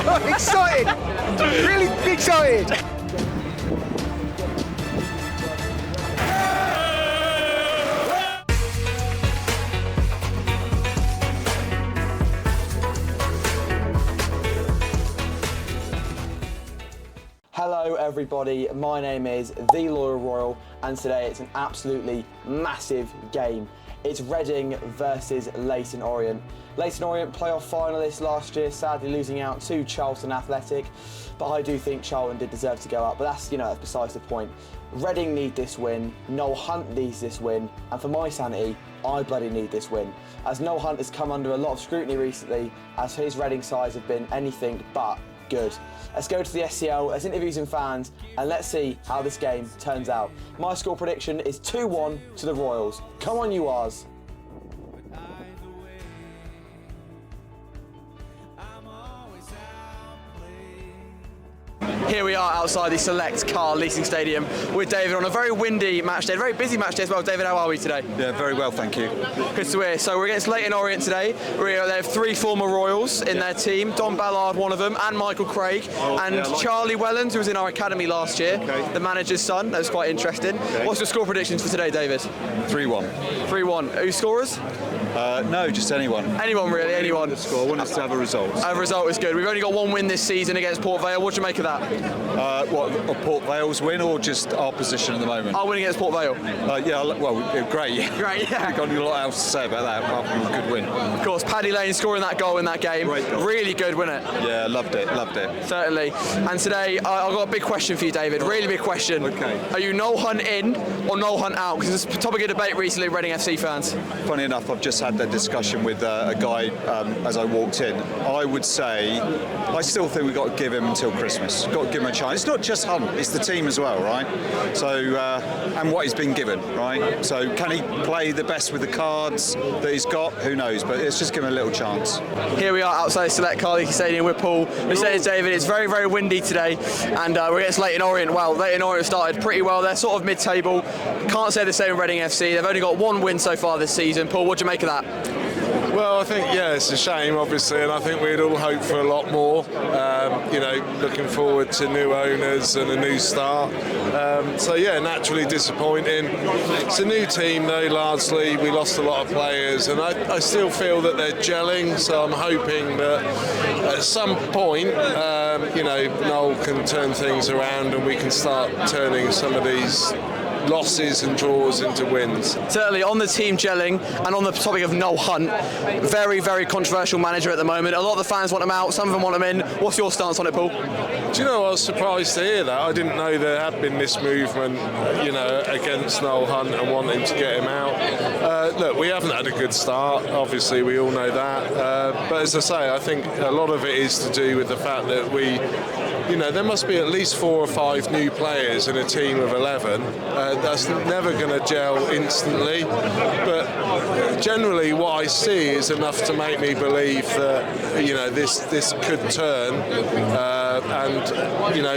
Oh, excited! Really excited! Hello everybody, my name is The Loyal Royal and today it's an absolutely massive game. It's Reading versus Leyton Orient. Leyton Orient playoff finalists last year, sadly losing out to Charlton Athletic, but I do think Charlton did deserve to go up, but that's besides the point. Reading need this win, Noel Hunt needs this win, and for my sanity, I bloody need this win. As Noel Hunt has come under a lot of scrutiny recently, as his Reading sides have been anything but good. Let's go to the SCL, let's interview some fans, and let's see how this game turns out. My score prediction is 2-1 to the Royals. Come on, you R's. Here we are outside the Select Car Leasing Stadium with David on a very windy match day, a very busy match day as well. David, how are we today? Yeah, very well, thank you. Good to hear. So we're against Leyton Orient today. They have 3 former Royals in their team. Don Ballard, one of them, and Michael Craig, and Charlie Welland, who was in our academy last year, the manager's son. That was quite interesting. What's your score predictions for today, David? 3-1. 3-1. Who scorers? No, just anyone. Anyone really, anyone. The score. I want us to have a result. A result is good. We've only got 1 win this season against Port Vale. What do you make of that? What, a Port Vale's win or just our position at the moment? Our win against Port Vale. Yeah, well, great. Great, yeah. We've got a lot else to say about that, apart from a good win. Of course, Paddy Lane scoring that goal in that game. Great goal. Really good, wasn't it? Yeah, loved it. Certainly. And today, I've got a big question for you, David. Really big question. Okay. Are you Noel Hunt in or Noel Hunt out? Because it's a topic of debate recently, Reading FC fans. Funny enough, I've just had that discussion with a guy as I walked in. I would say, I still think we've got to give him until Christmas. Got to give him a chance. It's not just Hunt, it's the team as well, right? So, and what he's been given, right? So, can he play the best with the cards that he's got? Who knows? But let's just give him a little chance. Here we are outside Select Car Leasing Stadium with Paul. Mercedes David, it's very, very windy today, and we're against Leyton Orient. Well, Leyton Orient started pretty well. They're sort of mid-table. Can't say the same with Reading FC. They've only got 1 win so far this season. Paul, what do you make of that? Well, I think, yeah, it's a shame, obviously, and I think we'd all hope for a lot more. Looking forward to new owners and a new start. So, yeah, naturally disappointing. It's a new team, though, largely. We lost a lot of players, and I still feel that they're gelling, so I'm hoping that at some point, Noel can turn things around and we can start turning some of these losses and draws into wins. Certainly on the team gelling and on the topic of Noel Hunt, very, very controversial manager at the moment. A lot of the fans want him out, some of them want him in. What's your stance on it, Paul? Do you know, I was surprised to hear that. I didn't know there had been this movement, against Noel Hunt and wanting to get him out. Look, we haven't had a good start, obviously we all know that. But as I say, I think a lot of it is to do with the fact that there must be at least 4 or 5 new players in a team of 11. That's never going to gel instantly, but generally what I see is enough to make me believe that this could turn, and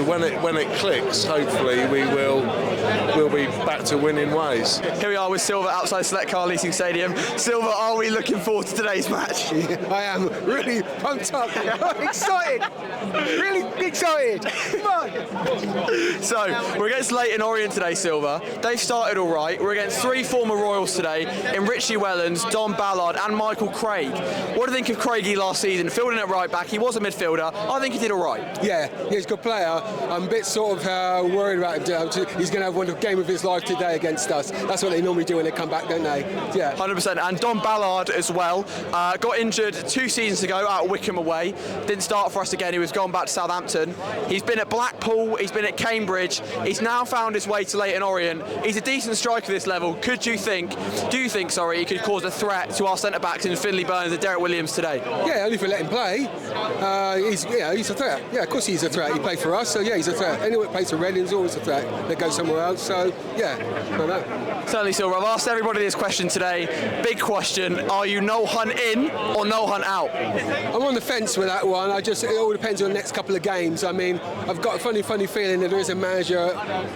when it clicks, hopefully we'll be back to winning ways. Here we are with Silver outside Select Car Leasing Stadium. Silver, are we looking forward to today's match? I am really pumped up, excited, really excited. Come on. So we're against Leyton Orient today, Silver. They've started all right. We're against 3 former Royals today in Richie Welland, Don Ballard and Michael Craig. What do you think of Craigie last season? Fielding at right back, he was a midfielder. I think he did all right. Yeah, he's a good player. I'm a bit sort of worried about him. He's going to have one game of his life today against us. That's what they normally do when they come back, don't they? Yeah. 100%. And Don Ballard as well. Got injured 2 seasons ago out at Wickham away. Didn't start for us again. He was gone back to Southampton. He's been at Blackpool. He's been at Cambridge. He's now found his way to Leyton Orient. He's a decent striker this level. Do you think, he could cause a threat to our centre-backs in Finley Burns and Derek Williams today? Yeah, only if we let him play. He's a threat. Yeah, of course. course he's a threat. He played for us, so yeah, he's a threat. Anyone that plays for Reading's always a threat. They go somewhere else, so yeah, I know. Certainly, Silver. I've asked everybody this question today. Big question: are you no hunt in or no hunt out? I'm on the fence with that one. It all depends on the next couple of games. I mean, I've got a funny feeling that there is a manager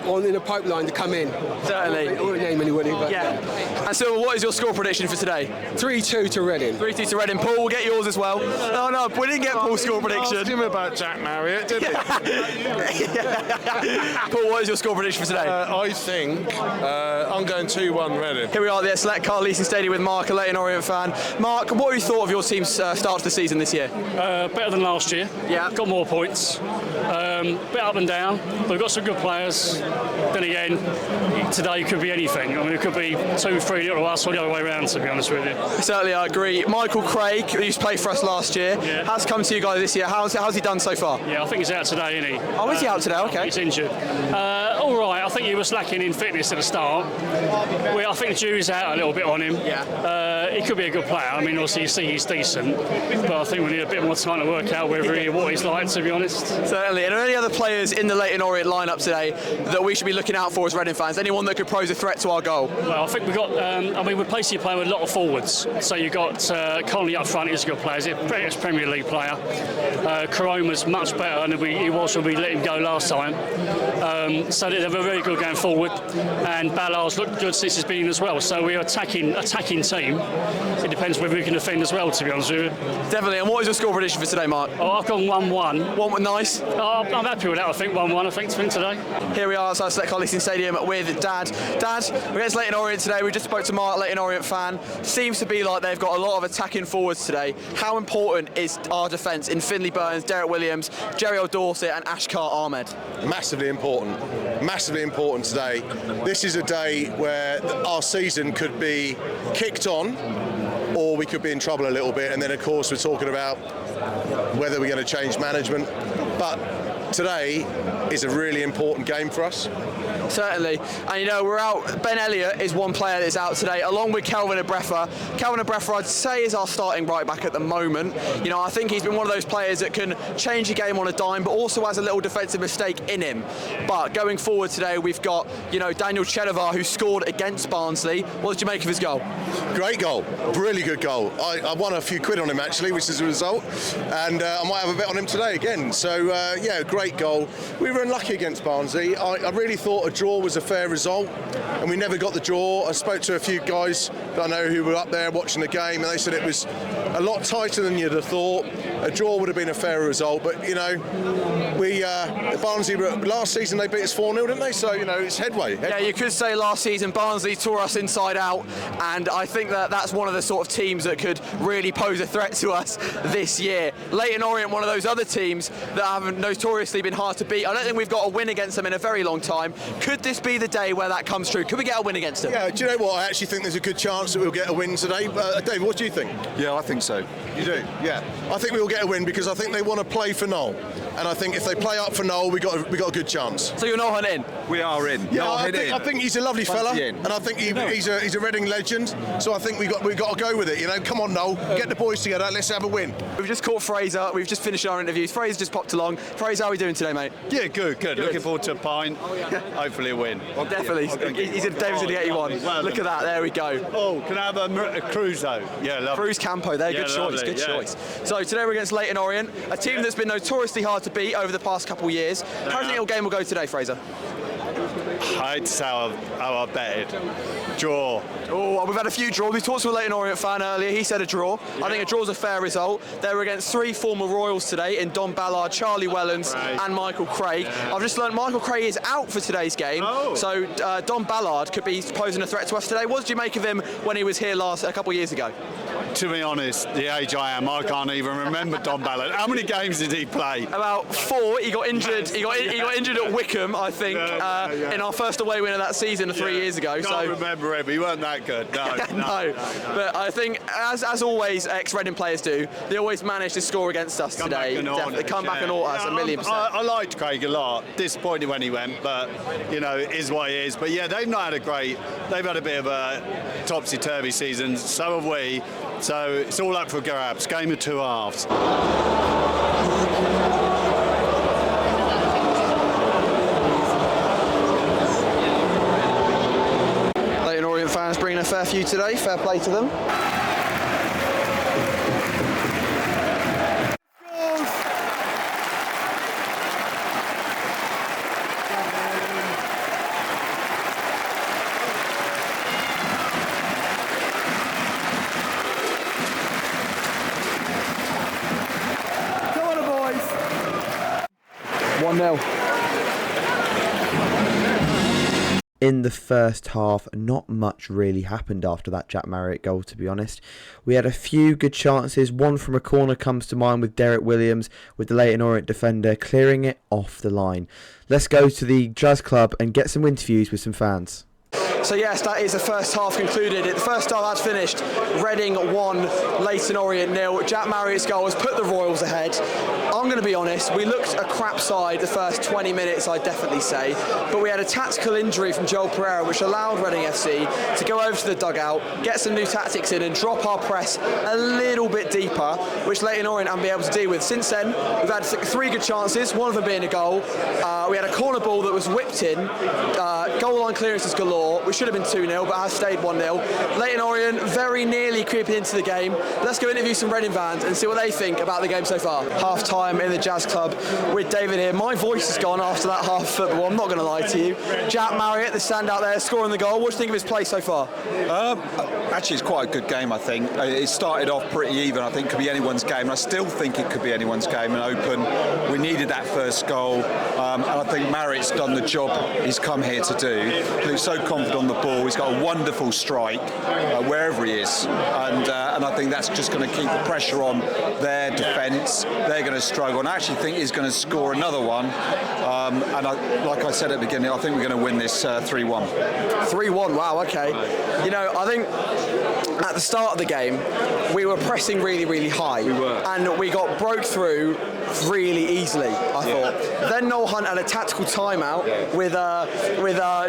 in the pipeline to come in. Certainly. I won't name anybody, but yeah. And Silver, what is your score prediction for today? 3-2 to Reading. 3-2 to Reading. Paul, we'll get yours as well. No, we didn't get Paul's score prediction. Asked him about Jack Marriott, didn't he? Paul, what is your score prediction for today? I think I'm going 2-1 Reading. Here we are at the Select Car Leasing Stadium with Mark, a Leyton Orient fan. Mark, what have you thought of your team's start to the season this year? Better than last year. Yeah. Got more points. Bit up and down, but we've got some good players. Then again, today could be anything. I mean, it could be 2-3 to us or the other way around, to be honest with you. Certainly, I agree. Michael Craig, who used to play for us last year, has come to you guys this year. How's he done so far? Yeah, I think he's out today, isn't he? Oh, is he out today? Okay. He's injured. All right, I think he was lacking in fitness at the start. I think the jury's out a little bit on him. Yeah. He could be a good player. I mean, obviously you see he's decent, but I think we need a bit more time to work out what he's like, to be honest. Certainly. And are there any other players in the Leyton Orient lineup today that we should be looking out for as Reading fans? Anyone that could pose a threat to our goal? Well, I think we've got. We're basically playing with a lot of forwards. So you've got Connolly up front. He's a good player. He's a Premier League player. Karoma's much better than he was when we let him go last time. So they're very good going forward. And Ballard's looked good since he's been in as well. So we're attacking team. It depends whether we can defend as well, to be honest with you. Definitely. And what is your score prediction for today, Mark? Oh, I've gone 1-1. One nice. I'm happy with that. I think 1-1. I think to win today. Here we are outside Select Car Leasing Stadium with Dad. Dad, we're against Leyton Orient today. We just spoke to Mark, Leyton Orient fan. Seems to be like they've got a lot of attacking forwards today. How important is our defence in Finley Burns, Derek Williams, Jerry O'Dorset and Ashkar Ahmed? Massively important today. This is a day where our season could be kicked on or we could be in trouble a little bit, and then of course we're talking about whether we're going to change management, but today is a really important game for us. Certainly, and we're out. Ben Elliott is one player that's out today, along with Kelvin Abrefa. Kelvin Abrefa, I'd say, is our starting right back at the moment. I think he's been one of those players that can change a game on a dime, but also has a little defensive mistake in him. But going forward today, we've got Daniel Chedavar, who scored against Barnsley. What did you make of his goal? Great goal, really good goal. I won a few quid on him actually, which is a result, and I might have a bet on him today again. So great goal. We were unlucky against Barnsley. I really thought a draw was a fair result, and we never got the draw. I spoke to a few guys that I know who were up there watching the game, and they said it was a lot tighter than you'd have thought. A draw would have been a fairer result, but Barnsley last season they beat us 4-0, didn't they? So it's headway. Yeah, you could say last season Barnsley tore us inside out, and I think that's one of the sort of teams that could really pose a threat to us this year. Leyton Orient, one of those other teams that have notoriously been hard to beat. I don't think we've got a win against them in a very long time. Could this be the day where that comes true? Could we get a win against them? Yeah, do you know what? I actually think there's a good chance that we'll get a win today. Dave, what do you think? Yeah, I think so. You do? Yeah. I think we'll get a win because I think they want to play for Noel. And I think if they play up for Noel, we got a good chance. So you're not on in? We are in. Yeah, I think he's a lovely fella, and I think he's a Reading legend. So I think we got to go with it. Come on, Noel, get the boys together. Let's have a win. We've just caught Fraser. We've just finished our interviews. Fraser just popped along. Fraser, how are we doing today, mate? Yeah, good. Looking forward to a pint. Hopefully a win. Definitely. He's in David's in the 81. Well, look at that. There we go. Oh, can I have a Cruzo? Yeah, lovely. Cruz Campo there. Good choice. Good choice. So today we're against Leyton Orient, a team that's been notoriously hard to beat over the past couple of years. How do you think your game will go today, Fraser? I'd say how I betted. Draw. Oh, we've had a few draws. We talked to a Leyton Orient fan earlier. He said a draw. I think a draw's a fair result. They were against 3 former Royals today in Don Ballard, Charlie Wellens and Michael Craig. I've just learned Michael Craig is out for today's game. So Don Ballard could be posing a threat to us today. What did you make of him when he was here a couple of years ago? To be honest, the age I am, I can't even remember Don Ballard. How many games did he play? About 4. He got injured. He got injured at Wickham, I think, in our first away win of that season 3 years ago. I can't remember him. He weren't that good. No. No. But I think, as always, ex-Reading players do, they always manage to score against us today. They come back and haunt us 1,000,000%. I liked Craig a lot. Disappointed when he went, but it is what it is. But yeah, they've not had a great. They've had a bit of a topsy-turvy season. So have we. So it's all up for grabs. Game of two halves. fans bringing a fair few today. Fair play to them. Come on, boys. 1-0. In the first half, not much really happened after that Jack Marriott goal, to be honest. We had a few good chances. One from a corner comes to mind with Derek Williams, with the Leyton Orient defender clearing it off the line. Let's go to the Jazz Club and get some interviews with some fans. So yes, that is the first half concluded. The first half has finished. Reading 1, Leyton Orient 0. Jack Marriott's goal has put the Royals ahead. I'm going to be honest, we looked a crap side the first 20 minutes, I'd definitely say. But we had a tactical injury from Joel Pereira, which allowed Reading FC to go over to the dugout, get some new tactics in and drop our press a little bit deeper, which Leyton Orient haven't been able to deal with. Since then, we've had 3 good chances, one of them being a goal. We had a corner ball that was whipped in. Goal line clearances galore. We should have been 2-0, but has stayed 1-0. Leyton Orient very nearly creeping into the game. Let's go interview some Reading fans and see what they think about the game so far. Half time in the Jazz Club with David here. My voice has gone after that half football, I'm not going to lie to you. Jack Marriott, the standout there, scoring the goal. What do you think of his play so far? Actually, it's quite a good game, I think. It started off pretty even. I think it could be anyone's game, and I still think it could be anyone's game and open. We needed that first goal, and I think Marriott's done the job he's come here to do. He's so confident on the ball. He's got a wonderful strike wherever he is, and I think that's just going to keep the pressure on their defence. They're going to struggle, and I actually think he's going to score another one. And like I said at the beginning, I think we're going to win this 3-1. 3-1, wow, okay. You know, I think at the start of the game, we were pressing really, really high. We were. And we got broke through really easily, I thought. Then Noel Hunt had a tactical timeout with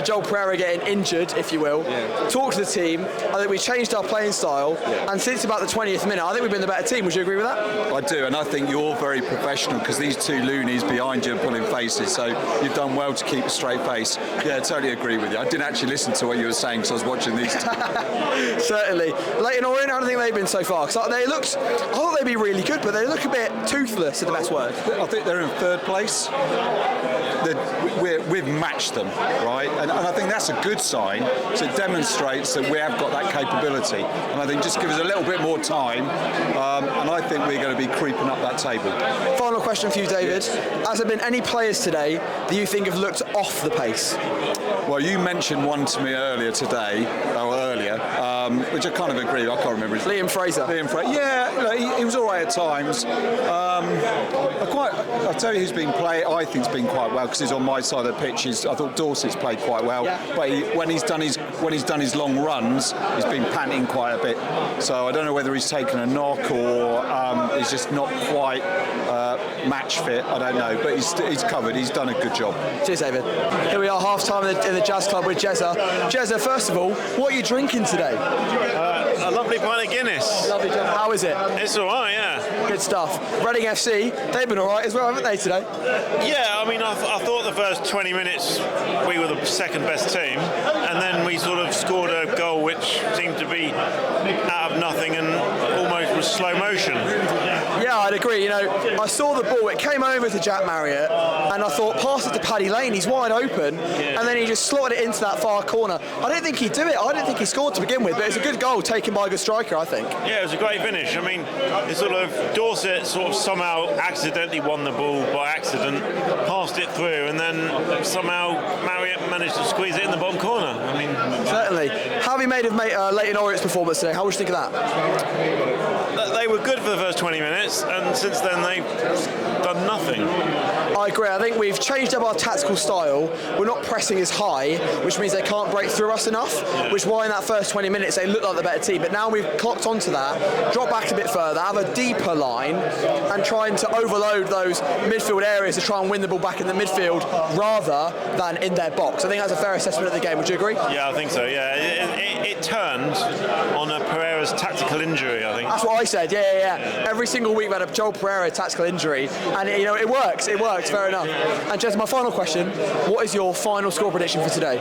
Joel Pereira getting injured, if you will. Talked to the team. I think we changed our playing style. And since about the 20th minute, I think we've been the better team. Would you agree with that? I do, and I think you're very professional because these two loonies behind you are pulling faces, so you've done well to keep a straight face. Yeah, totally agree with you. I didn't actually listen to what you were saying because I was watching these two. Certainly. Leyton Orient, how do you think they've been so far? Because I thought they'd be really good, but they look a bit toothless, is the best word. I think they're in 3rd place. We've matched them, right? And I think that's a good sign. So it demonstrates that we have got that capability. And I think just give us a little bit more time, and I think we're going to be creeping up that table. Final question for you, David. Has there been any players today that you think have looked off the pace? Well, you mentioned one to me earlier, which I kind of agree with. I can't remember his name. Liam Fraser. Yeah, he was all right at times. I'll tell you who's been playing. I think he's been quite well because he's on my side of the pitch. I thought Dorset's played quite well, but when he's done his long runs, he's been panting quite a bit. So I don't know whether he's taken a knock or he's just not quite match fit. I don't know, but he's covered. He's done a good job. Cheers, David. Here we are, half time in the Jazz Club with Jezza. Jezza, first of all, what are you drinking today? A lovely pint of Guinness. Lovely, Jezza. How is it? It's all right, yeah. Good stuff. Reading FC, they've been all right as well, haven't they, today? Yeah, I mean, I thought the first 20 minutes we were the second best team, and then we sort of scored a goal which seemed to be out of nothing and almost was slow motion. Yeah, I'd agree. You know, I saw the ball, it came over to Jack Marriott, and I thought, pass it to Paddy Lane, he's wide open, and then he just slotted it into that far corner. I didn't think he'd do it. I didn't think he scored to begin with, but it's a good goal taken by a good striker, I think. Yeah, it was a great finish. I mean, it's sort of Dorset sort of somehow accidentally won the ball by accident, passed it through, and then somehow Marriott managed to squeeze it in the bottom corner. I mean, certainly. How have you made of Leyton Orient's performance today? How would you think of that? They were good for the first 20 minutes, and since then they've done nothing. I agree. I think we've changed up our tactical style. We're not pressing as high, which means they can't break through us enough, which is why in that first 20 minutes they look like the better team. But now we've clocked onto that, drop back a bit further, have a deeper line, and trying to overload those midfield areas to try and win the ball back in the midfield rather than in their box. I think that's a fair assessment of the game. Would you agree? Yeah, I think so, yeah. it turned on Pereira's tactical injury, I think. That's what I said. Yeah. Every single week we had a Joel Pereira tactical injury, and it works. It works. Fair enough. And Jez, my final question: what is your final score prediction for today?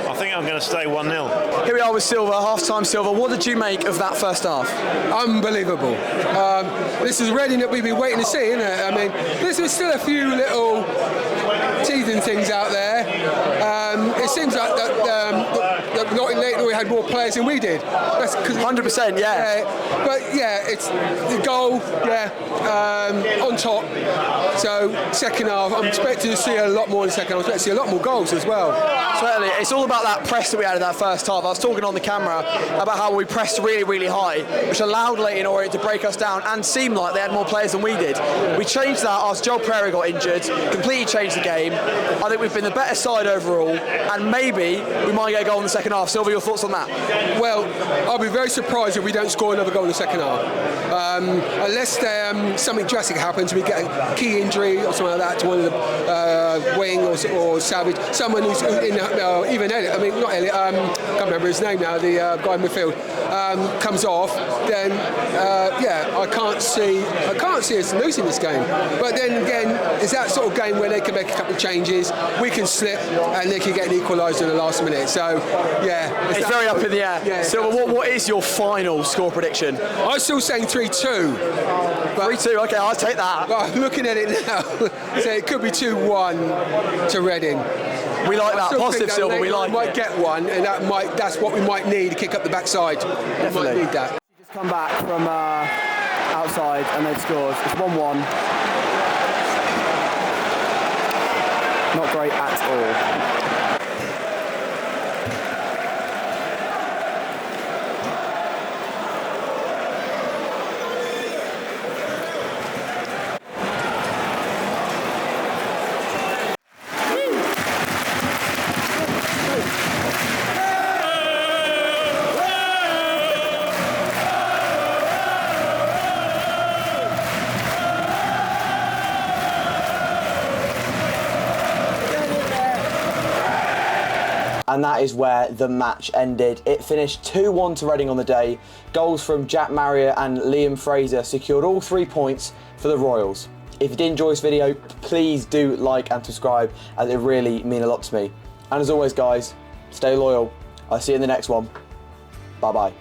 I think I'm going to stay 1-0. Here we are with Silver, half-time Silver. What did you make of that first half? Unbelievable. This is Reading that we've been waiting to see, isn't it? I mean, there's still a few little teething things out there. It seems like that Leyton Orient had more players than we did. That's 100%, yeah. But yeah, it's the goal, on top. So second half, I'm expecting to see a lot more in the second half. I'm expecting to see a lot more goals as well. Certainly, it's all about that press that we had in that first half. I was talking on the camera about how we pressed really, really high, which allowed Leyton Orient to break us down and seemed like they had more players than we did. We changed that after Joel Pereira got injured, completely changed the game. I think we've been the better side overall, and maybe we might get a goal in the second half. Silver, your thoughts on that? Well, I'll be very surprised if we don't score another goal in the second half. Unless something drastic happens, we get a key injury or something like that to one of the wing or Savage, someone who's in even Elliot. I mean, not Elliot. I can't remember his name now. The guy in midfield comes off. Then I can't see us losing this game. But then again, it's that sort of game where they can make a couple of changes, we can slip, and they can get an equaliser in the last minute. So it's very up in the air. Yeah. So what is your final score prediction? I'm still saying 3-2. 3-2. Okay, I'll take that. But I'm looking at it now, so it could be 2-1 to Reading. We like that. Positive, Silver. We like it. We might get one, and that's what we might need to kick up the backside. Definitely. We might need that. Just come back from outside and they've scored. It's 1-1. Not great at all. And that is where the match ended. It finished 2-1 to Reading on the day. Goals from Jack Marriott and Liam Fraser secured all 3 points for the Royals. If you did enjoy this video, please do like and subscribe, as it really means a lot to me. And as always, guys, stay loyal. I'll see you in the next one. Bye-bye.